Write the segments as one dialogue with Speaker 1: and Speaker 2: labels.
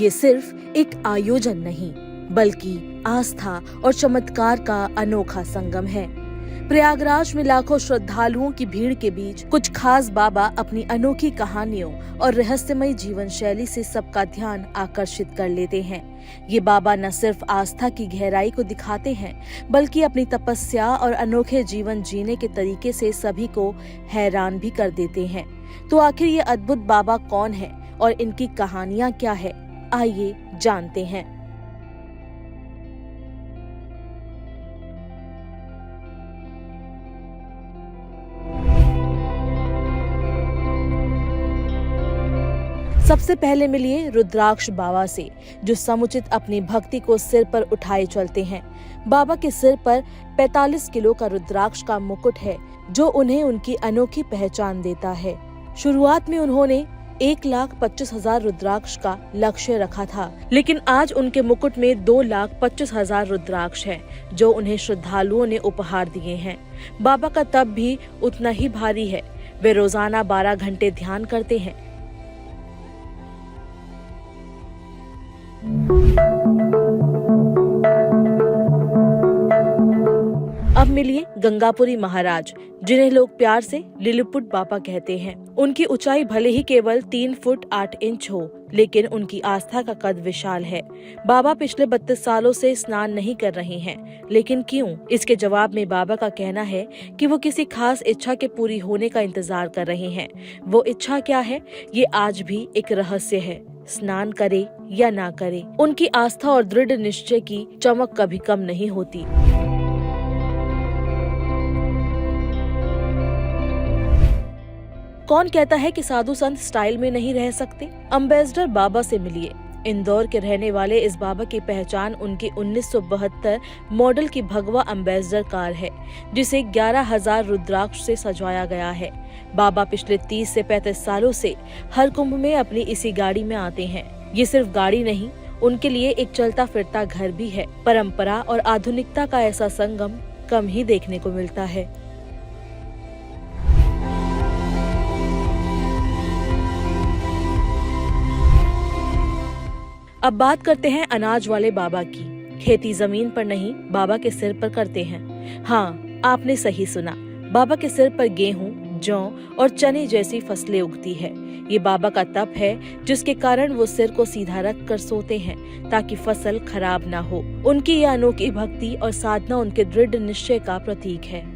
Speaker 1: ये सिर्फ एक आयोजन नहीं बल्कि आस्था और चमत्कार का अनोखा संगम है। प्रयागराज में लाखों श्रद्धालुओं की भीड़ के बीच कुछ खास बाबा अपनी अनोखी कहानियों और रहस्यमयी जीवन शैली से सबका ध्यान आकर्षित कर लेते हैं। ये बाबा न सिर्फ आस्था की गहराई को दिखाते हैं बल्कि अपनी तपस्या और अनोखे जीवन जीने के तरीके से सभी को हैरान भी कर देते हैं। तो आखिर ये अद्भुत बाबा कौन है और इनकी कहानियां क्या है, आइए जानते हैं। सबसे पहले मिलिए रुद्राक्ष बाबा से, जो समुचित अपनी भक्ति को सिर पर उठाए चलते हैं। बाबा के सिर पर 45 किलो का रुद्राक्ष का मुकुट है, जो उन्हें उनकी अनोखी पहचान देता है। शुरुआत में उन्होंने 1,25,000 रुद्राक्ष का लक्ष्य रखा था, लेकिन आज उनके मुकुट में 2,25,000 रुद्राक्ष हैं, जो उन्हें श्रद्धालुओं ने उपहार दिए हैं। बाबा का तप भी उतना ही भारी है। वे रोजाना 12 घंटे ध्यान करते हैं। अब मिलिए गंगापुरी महाराज, जिन्हें लोग प्यार से लिलीपुट बाबा कहते हैं। उनकी ऊंचाई भले ही केवल 3 फुट 8 इंच हो, लेकिन उनकी आस्था का कद विशाल है। बाबा पिछले 32 सालों से स्नान नहीं कर रहे हैं, लेकिन क्यों? इसके जवाब में बाबा का कहना है कि वो किसी खास इच्छा के पूरी होने का इंतजार कर रहे हैं। वो इच्छा क्या है, ये आज भी एक रहस्य है। स्नान करे या ना करे, उनकी आस्था और दृढ़ निश्चय की चमक कभी कम नहीं होती। कौन कहता है कि साधु संत स्टाइल में नहीं रह सकते? अम्बेसडर बाबा से मिलिए। इंदौर के रहने वाले इस बाबा की पहचान उनकी 1972 मॉडल की भगवा अम्बेसडर कार है, जिसे 11,000 रुद्राक्ष से सजाया गया है। बाबा पिछले 30 से 35 सालों से हर कुंभ में अपनी इसी गाड़ी में आते हैं। ये सिर्फ गाड़ी नहीं, उनके लिए एक चलता फिरता घर भी है। परंपरा और आधुनिकता का ऐसा संगम कम ही देखने को मिलता है। अब बात करते हैं अनाज वाले बाबा की। खेती जमीन पर नहीं, बाबा के सिर पर करते हैं। हाँ, आपने सही सुना। बाबा के सिर पर गेहूं, जौ और चने जैसी फसलें उगती है। ये बाबा का तप है, जिसके कारण वो सिर को सीधा रख कर सोते हैं ताकि फसल खराब ना हो। उनकी ये अनोखी भक्ति और साधना उनके दृढ़ निश्चय का प्रतीक है।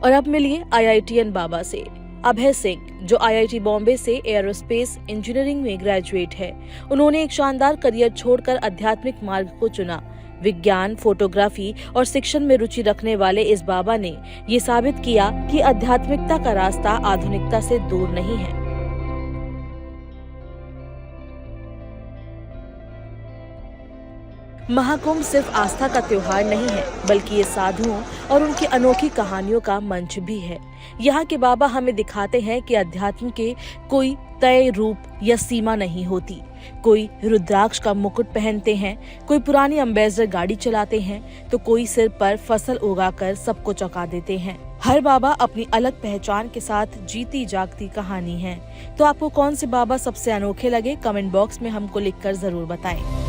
Speaker 1: और अब मिलिए IITian बाबा से। अभय सिंह, जो IIT बॉम्बे से एयरोस्पेस इंजीनियरिंग में ग्रेजुएट है। उन्होंने एक शानदार करियर छोड़कर आध्यात्मिक मार्ग को चुना। विज्ञान, फोटोग्राफी और शिक्षण में रुचि रखने वाले इस बाबा ने ये साबित किया कि आध्यात्मिकता का रास्ता आधुनिकता से दूर नहीं है। महाकुंभ सिर्फ आस्था का त्योहार नहीं है, बल्कि ये साधुओं और उनकी अनोखी कहानियों का मंच भी है। यहाँ के बाबा हमें दिखाते हैं कि अध्यात्म के कोई तय रूप या सीमा नहीं होती। कोई रुद्राक्ष का मुकुट पहनते हैं, कोई पुरानी अम्बेसडर गाड़ी चलाते हैं, तो कोई सिर पर फसल उगाकर सबको चौंका देते हैं। हर बाबा अपनी अलग पहचान के साथ जीती जागती कहानी है। तो आपको कौन से बाबा सबसे अनोखे लगे? कमेंट बॉक्स में हमको लिखकर जरूर बताएं।